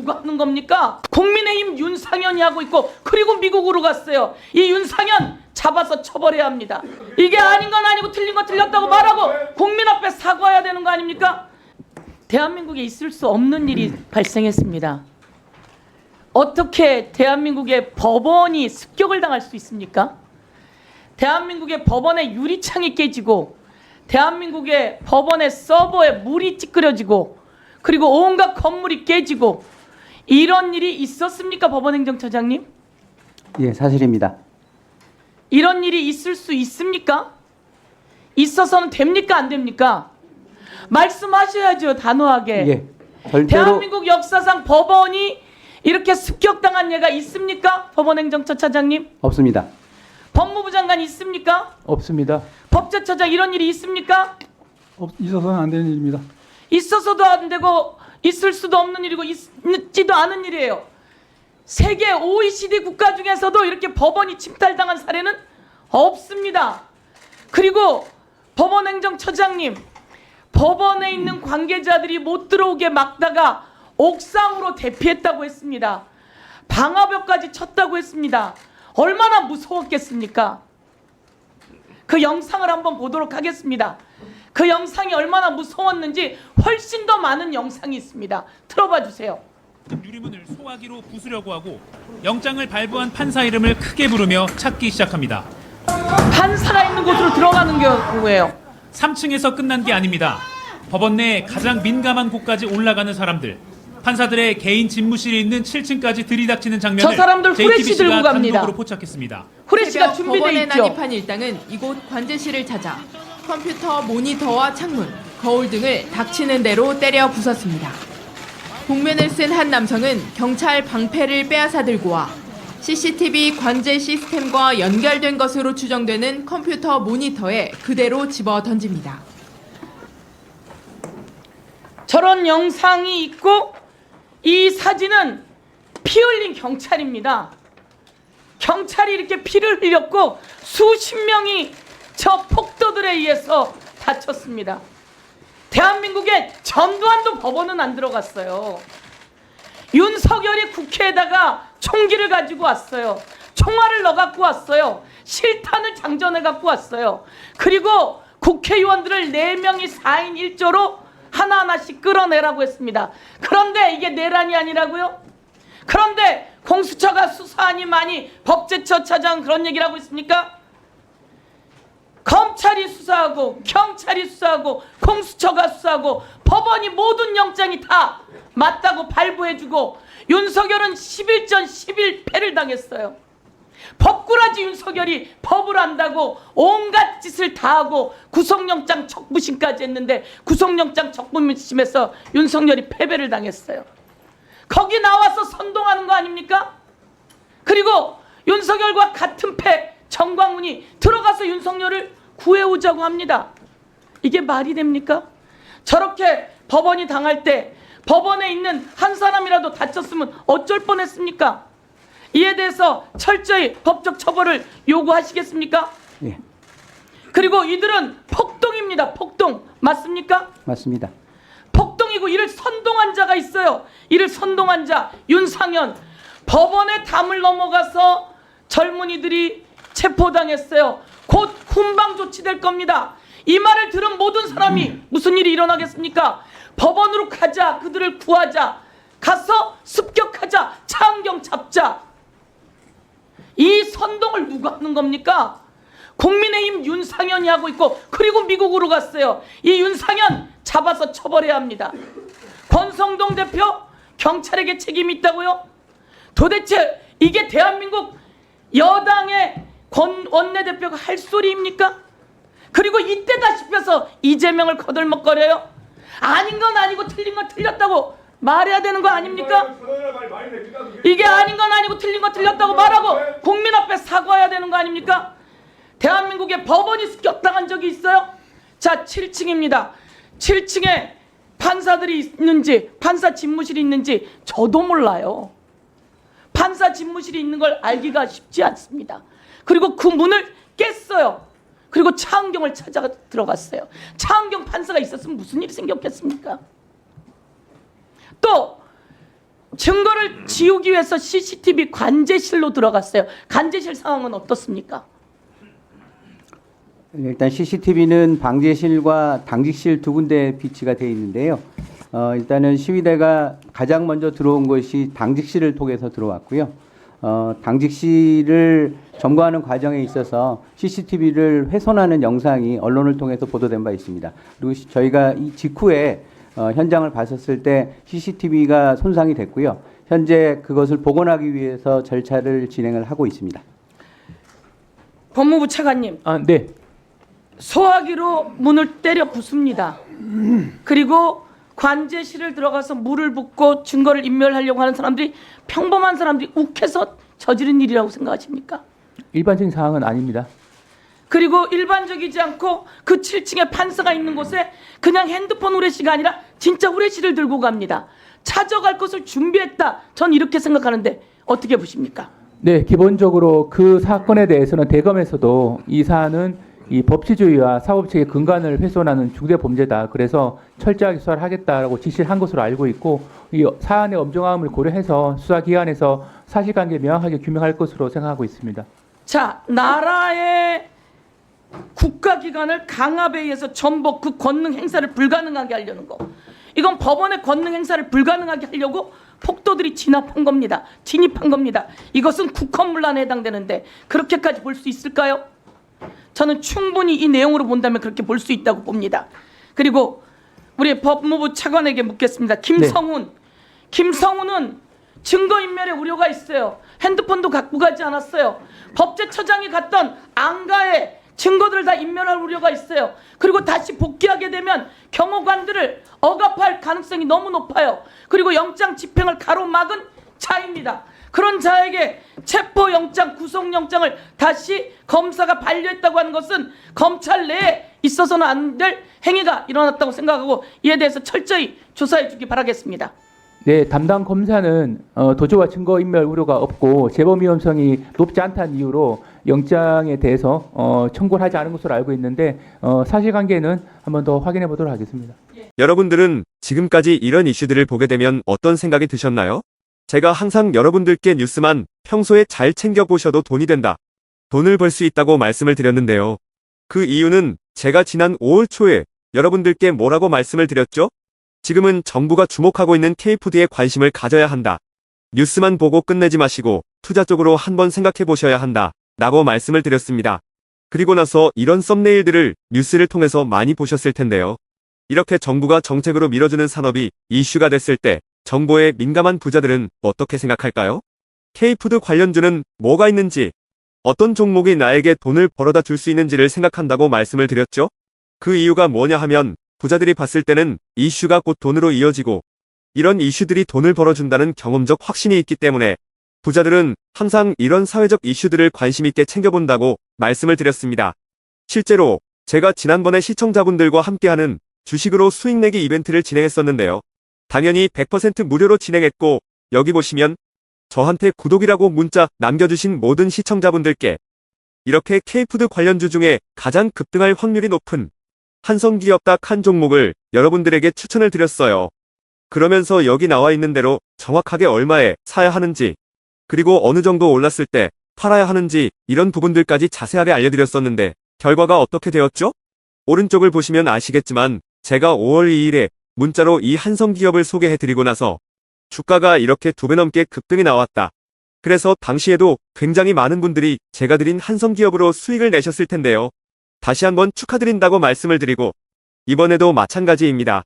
누가 하는 겁니까? 국민의힘 윤상현이 하고 있고, 그리고 미국으로 갔어요. 이 윤상현 잡아서 처벌해야 합니다. 이게 아닌 건 아니고 틀린 거 틀렸다고 말하고 국민 앞에 사과해야 되는 거 아닙니까? 대한민국에 있을 수 없는 일이 발생했습니다. 어떻게 대한민국의 법원이 습격을 당할 수 있습니까? 대한민국의 법원의 유리창이 깨지고, 대한민국의 법원의 서버에 물이 찌그러지고, 그리고 온갖 건물이 깨지고, 이런 일이 있었습니까, 법원행정처장님? 예, 사실입니다. 이런 일이 있을 수 있습니까? 있어서는 됩니까, 안 됩니까? 말씀하셔야죠, 단호하게. 예, 절대로 대한민국 역사상 법원이 이렇게 습격당한 예가 있습니까, 법원행정처차장님? 없습니다. 법무부 장관 있습니까? 없습니다. 법제처장 이런 일이 있습니까? 있어서는 안 되는 일입니다. 있어서도 안 되고 있을 수도 없는 일이고 있지도 않은 일이에요. 세계 OECD 국가 중에서도 이렇게 법원이 침탈당한 사례는 없습니다. 그리고 법원행정처장님, 법원에 있는 관계자들이 못 들어오게 막다가 옥상으로 대피했다고 했습니다. 방화벽까지 쳤다고 했습니다. 얼마나 무서웠겠습니까? 그 영상을 한번 보도록 하겠습니다. 그 영상이 얼마나 무서웠는지 훨씬 더 많은 영상이 있습니다. 틀어봐 주세요. 유리문을 소화기로 부수려고 하고 영장을 발부한 판사 이름을 크게 부르며 찾기 시작합니다. 판사가 있는 곳으로 들어가는 경우예요. 3층에서 끝난 게 아닙니다. 법원 내 가장 민감한 곳까지 올라가는 사람들. 판사들의 개인 집무실이 있는 7층까지 들이닥치는 장면을 저 사람들 후레쉬 JTBC가 들고 갑니다. 단독으로 포착했습니다. 후레쉬가 새벽 준비돼 법원에 있죠. 난입한 일당은 이곳 관제실을 찾아 컴퓨터 모니터와 창문, 거울 등을 닥치는 대로 때려 부쉈습니다. 복면을 쓴 한 남성은 경찰 방패를 빼앗아 들고 와 CCTV 관제 시스템과 연결된 것으로 추정되는 컴퓨터 모니터에 그대로 집어 던집니다. 저런 영상이 있고, 이 사진은 피 흘린 경찰입니다. 경찰이 이렇게 피를 흘렸고 수십 명이 저 폭도들에 의해서 다쳤습니다. 대한민국에 전두환도 법원은 안 들어갔어요. 윤석열이 국회에다가 총기를 가지고 왔어요. 총알을 넣어 갖고 왔어요. 실탄을 장전해 갖고 왔어요. 그리고 국회의원들을 4명이 4인 1조로 하나하나씩 끌어내라고 했습니다. 그런데 이게 내란이 아니라고요? 그런데 공수처가 수사하니 많이 법제처 차장 그런 얘기를 하고 있습니까? 검찰이 수사하고 경찰이 수사하고 공수처가 수사하고 법원이 모든 영장이 다 맞다고 발부해주고, 윤석열은 11전 11패를 당했어요. 법꾸라지 윤석열이 법을 안다고 온갖 짓을 다 하고 구속영장 적부심까지 했는데 구속영장 적부심에서 윤석열이 패배를 당했어요. 거기 나와서 선동하는 거 아닙니까? 그리고 윤석열과 같은 패 정광훈이 들어가서 윤석열을 구해오자고 합니다. 이게 말이 됩니까? 저렇게 법원이 당할 때 법원에 있는 한 사람이라도 다쳤으면 어쩔 뻔했습니까? 이에 대해서 철저히 법적 처벌을 요구하시겠습니까? 예, 그리고 이들은 폭동입니다. 폭동. 맞습니까? 맞습니다. 폭동이고 이를 선동한 자가 있어요. 이를 선동한 자 윤상현, 법원의 담을 넘어가서 젊은이들이 체포당했어요. 곧 훈방 조치될 겁니다. 이 말을 들은 모든 사람이 무슨 일이 일어나겠습니까? 법원으로 가자, 그들을 구하자, 가서 습격하자, 차은경 잡자. 이 선동을 누가 하는 겁니까? 국민의힘 윤상현이 하고 있고, 그리고 미국으로 갔어요. 이 윤상현 잡아서 처벌해야 합니다. 권성동 대표, 경찰에게 책임이 있다고요? 도대체 이게 대한민국 여당의 원내대표가 할 소리입니까? 그리고 이때다 싶어서 이재명을 거들먹거려요? 아닌 건 아니고 틀린 건 틀렸다고 말해야 되는 거 아닙니까? 이게 아닌 건 아니고 틀린 건 틀렸다고 말하고 국민 앞에 사과해야 되는 거 아닙니까? 대한민국에 법원이 습격당한 적이 있어요? 자, 7층입니다. 7층에 판사들이 있는지, 판사 집무실이 있는지 저도 몰라요. 판사 집무실이 있는 걸 알기가 쉽지 않습니다. 그리고 그 문을 깼어요. 그리고 차은경을 찾아 들어갔어요. 차은경 판사가 있었으면 무슨 일이 생겼겠습니까? 또 증거를 지우기 위해서 CCTV 관제실로 들어갔어요. 관제실 상황은 어떻습니까? 일단 CCTV는 방제실과 당직실 두 군데 비치가 되어 있는데요. 일단은 시위대가 가장 먼저 들어온 것이 당직실을 통해서 들어왔고요. 당직실을 점거하는 과정에 있어서 CCTV를 훼손하는 영상이 언론을 통해서 보도된 바 있습니다. 그리고 저희가 이 직후에 현장을 봤었을 때 CCTV가 손상이 됐고요. 현재 그것을 복원하기 위해서 절차를 진행을 하고 있습니다. 법무부 차관님, 네. 소화기로 문을 때려 부숩니다. 그리고 관제실을 들어가서 물을 붓고 증거를 인멸하려고 하는 사람들이 평범한 사람들이 욱해서 저지른 일이라고 생각하십니까? 일반적인 상황은 아닙니다. 그리고 일반적이지 않고 그 7층에 판사가 있는 곳에 그냥 핸드폰 후레쉬가 아니라 진짜 후레쉬를 들고 갑니다. 찾아갈 것을 준비했다. 전 이렇게 생각하는데 어떻게 보십니까? 네, 기본적으로 그 사건에 대해서는 대검에서도 이 사안은 이 법치주의와 사법체계 근간을 훼손하는 중대 범죄다. 그래서 철저하게 수사를 하겠다라고 지시를 한 것으로 알고 있고, 이 사안의 엄중함을 고려해서 수사기관에서 사실관계 명확하게 규명할 것으로 생각하고 있습니다. 자, 나라의 국가기관을 강압에 의해서 전복 그 권능 행사를 불가능하게 하려는 거. 이건 법원의 권능 행사를 불가능하게 하려고 폭도들이 진압한 겁니다. 진입한 겁니다. 이것은 국헌문란에 해당되는데 그렇게까지 볼 수 있을까요? 저는 충분히 이 내용으로 본다면 그렇게 볼 수 있다고 봅니다. 그리고 우리 법무부 차관에게 묻겠습니다. 김성훈은 증거인멸의 우려가 있어요. 핸드폰도 갖고 가지 않았어요. 법제처장이 갔던 안가에 증거들을 다 인멸할 우려가 있어요. 그리고 다시 복귀하게 되면 경호관들을 억압할 가능성이 너무 높아요. 그리고 영장 집행을 가로막은 자입니다. 그런 자에게 체포영장, 구속영장을 다시 검사가 반려했다고 하는 것은 검찰 내에 있어서는 안 될 행위가 일어났다고 생각하고 이에 대해서 철저히 조사해 주기 바라겠습니다. 네, 담당 검사는 도주와 증거인멸 우려가 없고 재범 위험성이 높지 않다는 이유로 영장에 대해서 청구를 하지 않은 것으로 알고 있는데 사실관계는 한번 더 확인해 보도록 하겠습니다. 여러분들은 지금까지 이런 이슈들을 보게 되면 어떤 생각이 드셨나요? 제가 항상 여러분들께 뉴스만 평소에 잘 챙겨보셔도 돈이 된다, 돈을 벌 수 있다고 말씀을 드렸는데요. 그 이유는 제가 지난 5월 초에 여러분들께 뭐라고 말씀을 드렸죠? 지금은 정부가 주목하고 있는 K푸드에 관심을 가져야 한다. 뉴스만 보고 끝내지 마시고 투자 쪽으로 한번 생각해 보셔야 한다 라고 말씀을 드렸습니다. 그리고 나서 이런 썸네일들을 뉴스를 통해서 많이 보셨을 텐데요. 이렇게 정부가 정책으로 밀어주는 산업이 이슈가 됐을 때 정보에 민감한 부자들은 어떻게 생각할까요? K푸드 관련주는 뭐가 있는지, 어떤 종목이 나에게 돈을 벌어다 줄 수 있는지를 생각한다고 말씀을 드렸죠? 그 이유가 뭐냐 하면 부자들이 봤을 때는 이슈가 곧 돈으로 이어지고 이런 이슈들이 돈을 벌어준다는 경험적 확신이 있기 때문에 부자들은 항상 이런 사회적 이슈들을 관심 있게 챙겨본다고 말씀을 드렸습니다. 실제로 제가 지난번에 시청자분들과 함께하는 주식으로 수익 내기 이벤트를 진행했었는데요. 당연히 100% 무료로 진행했고 여기 보시면 저한테 구독이라고 문자 남겨주신 모든 시청자분들께 이렇게 K푸드 관련주 중에 가장 급등할 확률이 높은 한성기업 딱 한 종목을 여러분들에게 추천을 드렸어요. 그러면서 여기 나와 있는 대로 정확하게 얼마에 사야 하는지, 그리고 어느 정도 올랐을 때 팔아야 하는지 이런 부분들까지 자세하게 알려드렸었는데 결과가 어떻게 되었죠? 오른쪽을 보시면 아시겠지만 제가 5월 2일에 문자로 이 한성기업을 소개해드리고 나서 주가가 이렇게 2배 넘게 급등이 나왔다. 그래서 당시에도 굉장히 많은 분들이 제가 드린 한성기업으로 수익을 내셨을 텐데요. 다시 한번 축하드린다고 말씀을 드리고 이번에도 마찬가지입니다.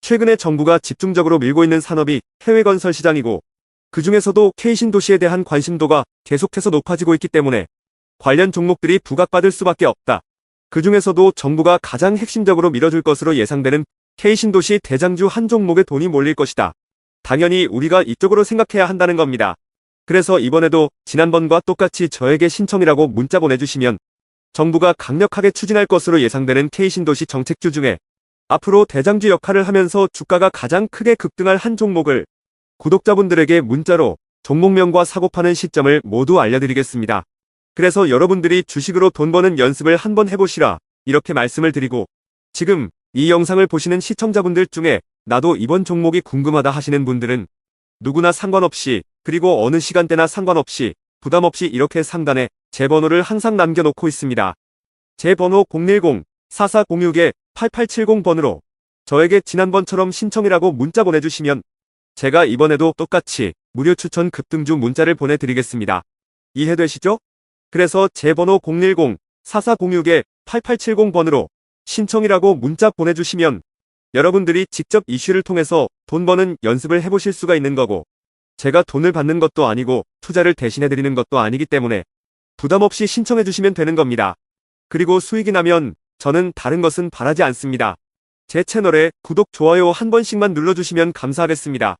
최근에 정부가 집중적으로 밀고 있는 산업이 해외 건설 시장이고 그 중에서도 K신도시에 대한 관심도가 계속해서 높아지고 있기 때문에 관련 종목들이 부각받을 수밖에 없다. 그 중에서도 정부가 가장 핵심적으로 밀어줄 것으로 예상되는 K신도시 대장주 한 종목에 돈이 몰릴 것이다. 당연히 우리가 이쪽으로 생각해야 한다는 겁니다. 그래서 이번에도 지난번과 똑같이 저에게 신청이라고 문자 보내주시면 정부가 강력하게 추진할 것으로 예상되는 K신도시 정책주 중에 앞으로 대장주 역할을 하면서 주가가 가장 크게 급등할 한 종목을 구독자분들에게 문자로 종목명과 사고파는 시점을 모두 알려드리겠습니다. 그래서 여러분들이 주식으로 돈 버는 연습을 한번 해보시라 이렇게 말씀을 드리고, 지금 이 영상을 보시는 시청자분들 중에 나도 이번 종목이 궁금하다 하시는 분들은 누구나 상관없이, 그리고 어느 시간대나 상관없이 부담 없이 이렇게 상단에 제 번호를 항상 남겨놓고 있습니다. 제 번호 010-4406-8870번으로 저에게 지난번처럼 신청이라고 문자 보내주시면 제가 이번에도 똑같이 무료 추천 급등주 문자를 보내드리겠습니다. 이해되시죠? 그래서 제 번호 010-4406-8870번으로 신청이라고 문자 보내주시면 여러분들이 직접 이슈를 통해서 돈 버는 연습을 해보실 수가 있는 거고, 제가 돈을 받는 것도 아니고 투자를 대신해드리는 것도 아니기 때문에 부담 없이 신청해주시면 되는 겁니다. 그리고 수익이 나면 저는 다른 것은 바라지 않습니다. 제 채널에 구독, 좋아요 한 번씩만 눌러주시면 감사하겠습니다.